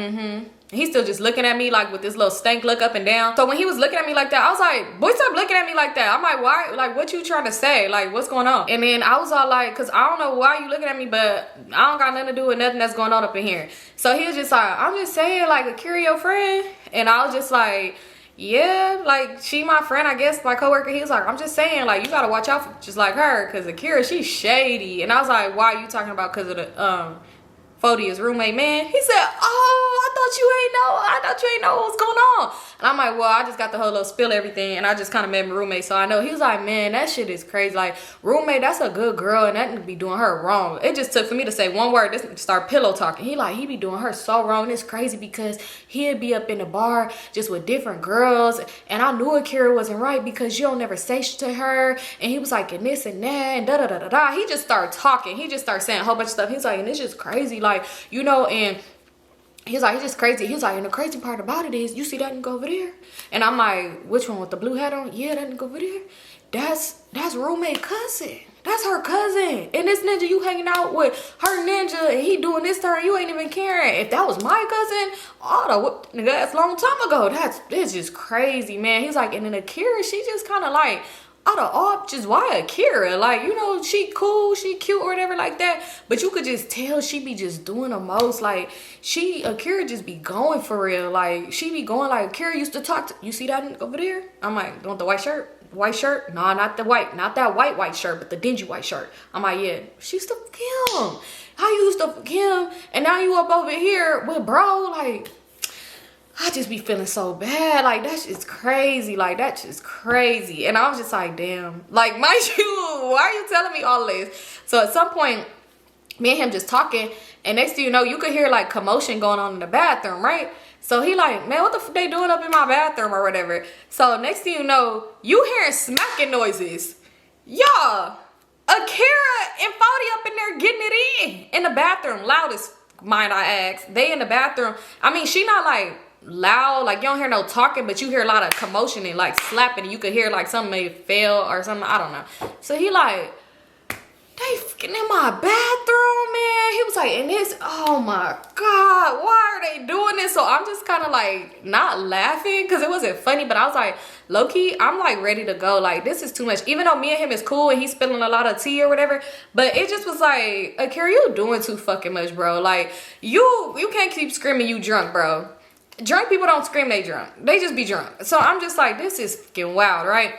He's still just looking at me like with this little stank look up and down. So when he was looking at me like that, I was like, boy, stop looking at me like that. I'm like, why? Like, what you trying to say? Like, what's going on? And then I was all like, cause I don't know why you looking at me, but I don't got nothing to do with nothing that's going on up in here. So he was just like, I'm just saying, like, Akira your friend. And I was just like, yeah, like, she my friend, I guess, my coworker. He was like, I'm just saying, like, you gotta watch out for just like her, cause Akira, she's shady. And I was like, why are you talking about? Cause of the Fodia's roommate, man. He said, oh, I thought you ain't know what was going on. And I'm like, well, I just got the whole little spill everything, and I just kind of met my roommate, so I know. He was like, man, that shit is crazy. Like, roommate, that's a good girl, and that nigga be doing her wrong. It just took for me to say one word, this nigga start pillow talking. He be doing her so wrong. And it's crazy because he'd be up in the bar just with different girls, and I knew Akira wasn't right because you don't never say shit to her, and he was like, and this and that, and da-da-da-da-da. He just started talking. He just started saying a whole bunch of stuff. He's like, and it's just crazy, like, you know, and he's like, it's just crazy. He's like, and the crazy part about it is, you see that nigga over there? And I'm like, which one with the blue hat on? Yeah, that nigga over there. That's roommate cousin. That's her cousin. And this ninja you hanging out with, her ninja, and he doing this to her, you ain't even caring. If that was my cousin, nigga, that's a long time ago. It's just crazy, man. He's like, and then Akira, she just kind of like, out of all, just why Akira? Like, you know, she cool, she cute or whatever like that, but you could just tell she be just doing the most. Like, Akira just be going for real. Like, she be going like, Akira used to talk to, you see that over there? I'm like, want the white shirt? White shirt? No, not that white shirt, but the dingy white shirt. I'm like, yeah, she used to fuck him. How you used to fuck him, and now you up over here with bro? Like, I just be feeling so bad. Like, that's just crazy. Like, that's just crazy. And I was just like, damn. Like, mind you, why are you telling me all this? So at some point, me and him just talking, and next thing you know, you could hear like commotion going on in the bathroom, right? So he like, man, what the f they doing up in my bathroom or whatever? So next thing you know, you hearing smacking noises. Y'all, Akira and Fodi up in there getting it in the bathroom, loudest, mind I ask. They in the bathroom. I mean, she not like loud, like you don't hear no talking, but you hear a lot of commotion and like slapping, and you could hear like something may fail or something, I don't know. So he like, they fucking in my bathroom, man. He was like, and this, oh my God, why are they doing this? So I'm just kind of like not laughing because it wasn't funny, but I was like, low-key, I'm like ready to go. Like, this is too much. Even though me and him is cool and he's spilling a lot of tea or whatever, but it just was like, Akira, you doing too fucking much, bro. Like, you can't keep screaming you drunk, bro. Drunk people don't scream they drunk. They just be drunk. So I'm just like, this is fucking wild, right?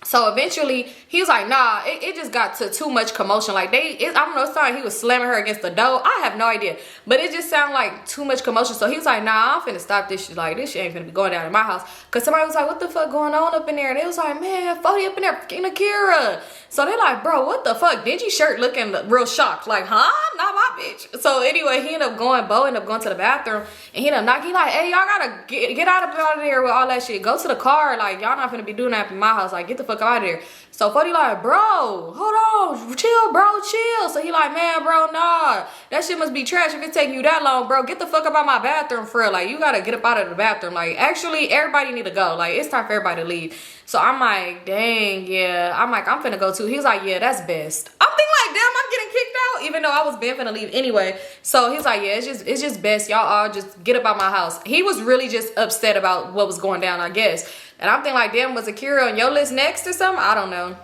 So eventually, he was like, nah, it just got to too much commotion. Like, I don't know, it's like he was slamming her against the door. I have no idea. But it just sounded like too much commotion. So he was like, nah, I'm finna stop this shit. Like, this shit ain't finna be going down in my house. Because somebody was like, what the fuck going on up in there? And it was like, man, Fodi up in there, fucking Akira. So they're like, bro, what the fuck? Dingy shirt looking real shocked. Like, huh? Not my bitch. So anyway, he ended up going, Bo ended up going to the bathroom. And he ended up knocking, like, hey, y'all gotta get out of there with all that shit. Go to the car. Like, y'all not finna be doing that in my house. Like, get the fuck out of there. So 40 like, bro, hold on. Chill, bro, chill. So he like, man, bro, nah. That shit must be trash if it's taking you that long, bro. Get the fuck up out my bathroom for real. Like, you gotta get up out of the bathroom. Like, actually, everybody need to go. Like, it's time for everybody to leave. So I'm like, dang, yeah. I'm like, I'm finna go too. He's like, yeah, that's best. I'm thinking like, damn, I'm getting kicked out, even though I was been finna leave anyway. So he's like, yeah, it's just best. Y'all all just get up out my house. He was really just upset about what was going down, I guess. And I'm thinking like, damn, was Akira on your list next or something? I don't know.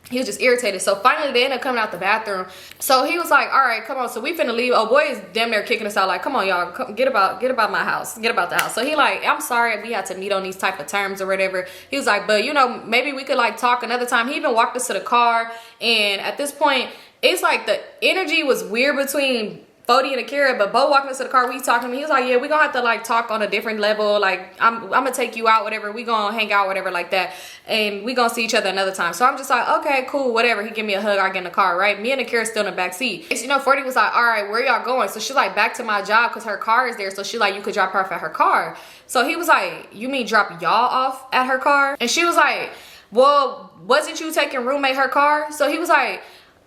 He was just irritated. So finally they ended up coming out the bathroom. So he was like, all right, come on. So we finna leave. Oh, boy is damn near kicking us out. Like, come on, y'all. Get about my house. Get about the house. So he like, I'm sorry we had to meet on these type of terms or whatever. He was like, but you know, maybe we could like talk another time. He even walked us to the car. And at this point, it's like the energy was weird between Fody and Akira, but Bo walking us to the car, we talking to me. He was like, yeah, we gonna have to like talk on a different level. Like, I'm gonna take you out, whatever. We gonna hang out, whatever, like that. And we gonna see each other another time. So I'm just like, okay, cool, whatever. He give me a hug, I get in the car, right? Me and Akira still in the back seat. And, you know, 40 was like, all right, where y'all going? So she's like, back to my job because her car is there. So she like, you could drop her off at her car. So he was like, you mean drop y'all off at her car? And she was like, well, wasn't you taking roommate her car? So he was like,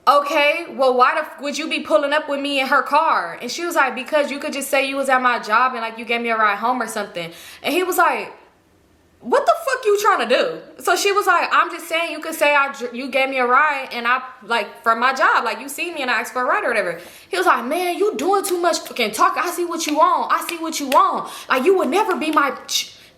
okay, well, why would you be pulling up with me in her car? And she was like, because you could just say you was at my job and like you gave me a ride home or something. And he was like, what the fuck you trying to do? So she was like, I'm just saying, you could say you gave me a ride and I like from my job, like you see me and I asked for a ride or whatever. He was like, man, you doing too much fucking talk. I see what you want. I see what you want. Like you would never be my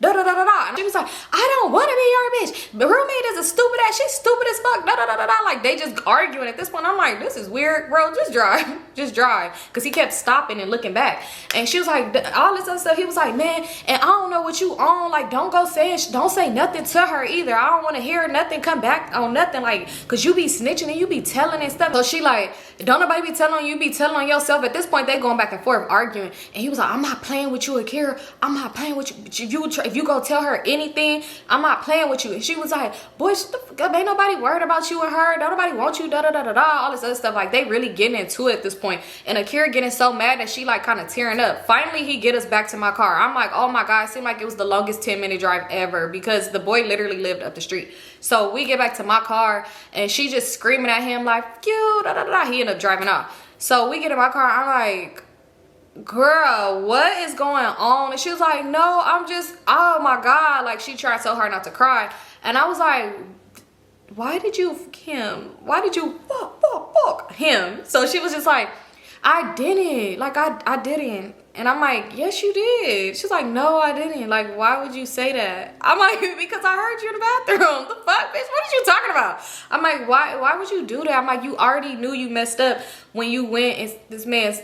da da da da da. And she was like, I don't want to be your bitch. The roommate is a stupid ass. She's stupid as fuck. Da da da da da. Like they just arguing at this point. I'm like, this is weird, bro. Just drive, just drive. Cause he kept stopping and looking back. And she was like, all this other stuff. He was like, man, and I don't know what you on. Like, don't say nothing to her either. I don't want to hear nothing come back on nothing. Like, cause you be snitching and you be telling and stuff. So she like, don't nobody be telling on you. Be telling on yourself. At this point, they going back and forth arguing. And he was like, I'm not playing with you, Akira. I'm not playing with you. If you go tell her anything, I'm not playing with you. And she was like, boy, shut the fuck up. Ain't nobody worried about you and her. Don't nobody want you, da da da da da. All this other stuff. Like they really getting into it at this point. And Akira getting so mad that she like kind of tearing up. Finally, he get us back to my car. I'm like, oh my God, it seemed like it was the longest 10-minute drive ever because the boy literally lived up the street. So we get back to my car and she just screaming at him like, you, da da da. He ended up driving off. So we get in my car. I'm like, girl, what is going on? And she was like, no, I'm just, oh my God. Like she tried so hard not to cry. And I was like, why did you fuck him? Why did you fuck him? So she was just like, I didn't. Like I didn't. And I'm like, yes, you did. She's like, no, I didn't. Like, why would you say that? I'm like, because I heard you in the bathroom. The fuck, bitch? What are you talking about? I'm like, why would you do that? I'm like, you already knew you messed up when you went and this man's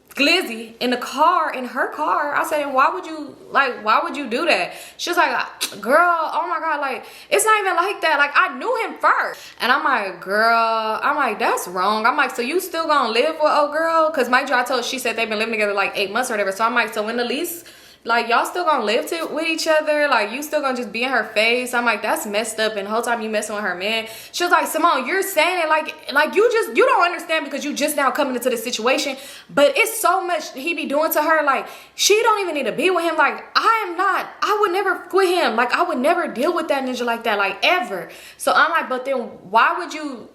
glizzy in the car, in her car. I said, and why would you do that? She was like, girl, oh my God, like, it's not even like that. Like, I knew him first. And I'm like, girl, I'm like, that's wrong. I'm like, so you still gonna live with old girl? Because Mike I told, she said they've been living together like 8 months or whatever. So I'm like, so in the lease, like, y'all still gonna live with each other? Like, you still gonna just be in her face? I'm like, that's messed up. And the whole time you messing with her man. She was like, Symone, you're saying it like you don't understand because you just now coming into the situation. But it's so much he be doing to her. Like, she don't even need to be with him. Like, I would never quit him. Like, I would never deal with that ninja like that, like, ever. So I'm like, but then why would you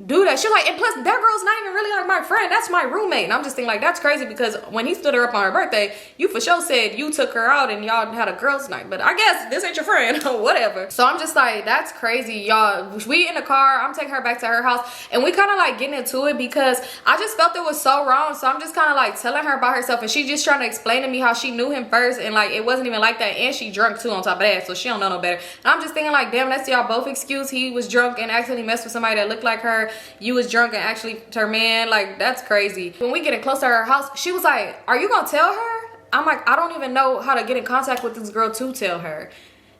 do that? She's like, and plus that girl's not even really like my friend, that's my roommate. And I'm just thinking like, that's crazy because when he stood her up on her birthday, you for sure said you took her out and y'all had a girls night, but I guess this ain't your friend or whatever. So I'm just like, that's crazy, y'all. We in the car, I'm taking her back to her house and we kind of like getting into it because I just felt it was so wrong. So I'm just kind of like telling her about herself and she just trying to explain to me how she knew him first and like it wasn't even like that, and she drunk too on top of that, so she don't know no better. And I'm just thinking like, damn, that's y'all both excuse. He was drunk and accidentally messed with somebody that looked like her. You was drunk and actually her man. Like, that's crazy. When we getting close to her house, she was like, are you gonna tell her? I'm like, I don't even know how to get in contact with this girl to tell her.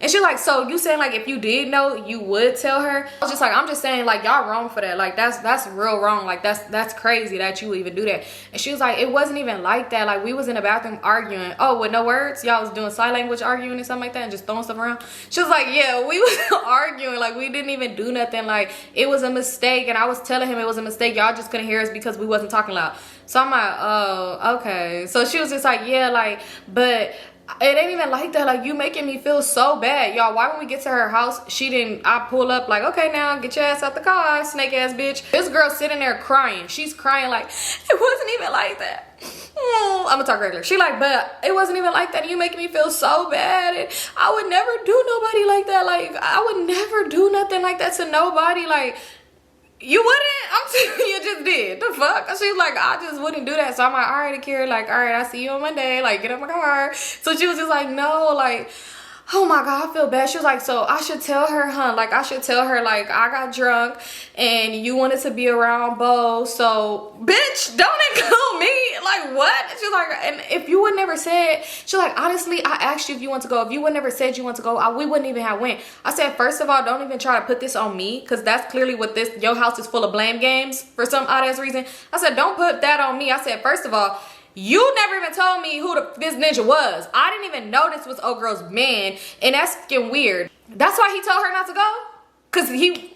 And she's like, so you saying like if you did know, you would tell her? I was just like, I'm just saying like y'all wrong for that. Like that's real wrong. Like that's crazy that you would even do that. And she was like, it wasn't even like that. Like we was in the bathroom arguing. Oh, with no words? Y'all was doing sign language arguing and something like that and just throwing stuff around? She was like, yeah, we was arguing. Like we didn't even do nothing. Like it was a mistake. And I was telling him it was a mistake. Y'all just couldn't hear us because we wasn't talking loud. So I'm like, oh, okay. So she was just like, yeah, like, but it ain't even like that. Like you making me feel so bad, y'all. Why when we get to her house, I pull up like, okay, now get your ass out the car, snake ass bitch. This girl sitting there crying. She's crying like, it wasn't even like that. I'm gonna talk regular. She like, but it wasn't even like that. You making me feel so bad. And I would never do nobody like that. Like I would never do nothing like that to nobody. Like you wouldn't? I'm saying you just did. The fuck? She's like, I just wouldn't do that. So I'm like, all right, Akira, like, all right, I'll see you on Monday. Like, get in my car. So she was just like, no, like, oh my God, I feel bad. She was like, so I should tell her, huh? Like, I should tell her, like, I got drunk and you wanted to be around Bo. So, bitch, don't include me. Like, what? She's like, and if you would never said, she's like, honestly, I asked you if you want to go. If you would never said you want to go, we wouldn't even have went. I said, first of all, don't even try to put this on me because that's clearly what your house is full of blame games for some odd ass reason. I said, don't put that on me. I said, first of all, you never even told me who this ninja was. I didn't even know this was old girl's man. And that's fucking weird. That's why he told her not to go? Cause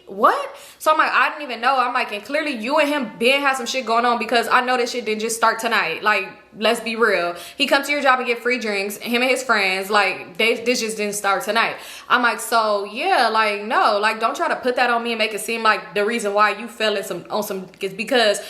what? So I'm like, I didn't even know. I'm like, and clearly you and him been had some shit going on because I know this shit didn't just start tonight. Like, let's be real. He comes to your job and get free drinks, him and his friends, like, this just didn't start tonight. I'm like, so yeah, like, no, like, don't try to put that on me and make it seem like the reason why you fell in on some is because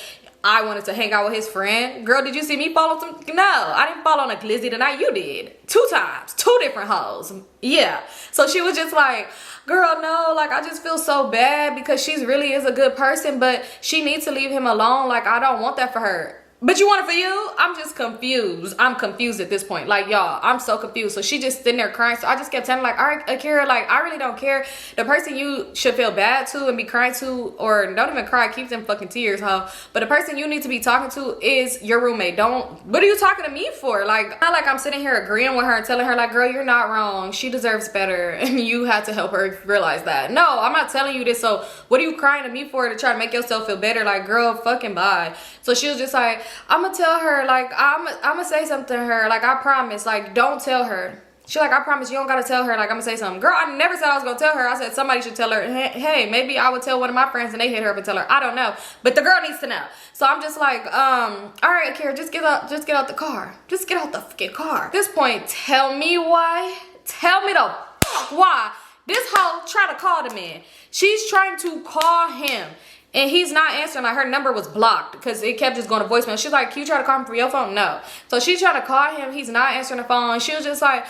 I wanted to hang out with his friend. Girl, did you see me fall on some? No, I didn't fall on a glizzy tonight. You did. 2 times. 2 different hoes. Yeah. So she was just like, girl, no, like, I just feel so bad because she really is a good person, but she needs to leave him alone. Like, I don't want that for her. But you want it for you? I'm just confused. I'm confused at this point. Like, y'all, I'm so confused. So she just sitting there crying. So I just kept telling her, like, all right, Akira, like, I really don't care. The person you should feel bad to and be crying to, or don't even cry, keep them fucking tears, huh? But the person you need to be talking to is your roommate. What are you talking to me for? Like, not like I'm sitting here agreeing with her and telling her, like, girl, you're not wrong. She deserves better. And you had to help her realize that. No, I'm not telling you this. So what are you crying to me for to try to make yourself feel better? Like, girl, fucking bye. So she was just like, I'm gonna tell her, like, I'm gonna say something to her, like, I promise, like, don't tell her. She's like, I promise you don't gotta tell her, like, I'm gonna say something. Girl, I never said I was gonna tell her. I said somebody should tell her. Hey, maybe I would tell one of my friends and they hit her up and tell her. I don't know, but the girl needs to know. So I'm just like, all right, Akira, just get out the car. Just get out the fucking car. At this point, tell me why. Tell me the fuck why this hoe try to call the man. She's trying to call him. And he's not answering. Like, her number was blocked because it kept just going to voicemail. She's like, can you try to call him from your phone? No. So she tried to call him. He's not answering the phone. She was just like,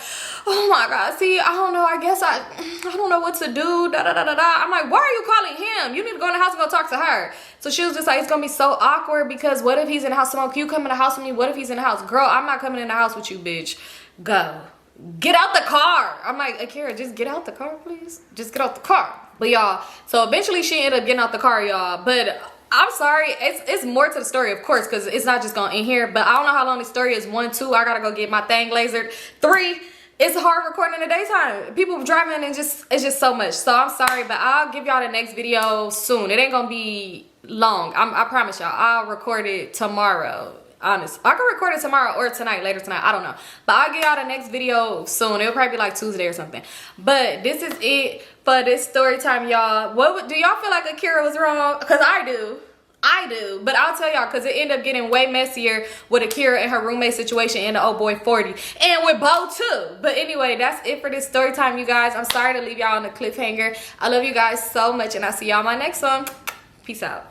oh my God, see, I don't know. I guess I don't know what to do. Da, da, da, da, da. I'm like, why are you calling him? You need to go in the house and go talk to her. So she was just like, it's going to be so awkward because what if he's in the house? Symone, can you come in the house with me? What if he's in the house? Girl, I'm not coming in the house with you, bitch. Go. Get out the car. I'm like, Akira, just get out the car, please. Just get out the car. But y'all, so eventually she ended up getting out the car, y'all. But I'm sorry, it's more to the story, of course, because it's not just going in here. But I don't know how long the story is. 1, 2, I gotta go get my thing lasered. 3, it's hard recording in the daytime. People driving and it's just so much. So I'm sorry, but I'll give y'all the next video soon. It ain't gonna be long. I promise y'all. I'll record it tomorrow. Honest, I can record it tomorrow or later tonight, I don't know, but I'll get y'all the next video soon. It'll probably be like Tuesday or something. But this is it for this story time, y'all. What do y'all feel like Akira was wrong? Because I do, but I'll tell y'all, because it ended up getting way messier with Akira and her roommate situation and the old boy 40 and with Bo too. But anyway, that's it for this story time, you guys. I'm sorry to leave y'all on a cliffhanger. I love you guys so much and I'll see y'all on my next one. Peace out.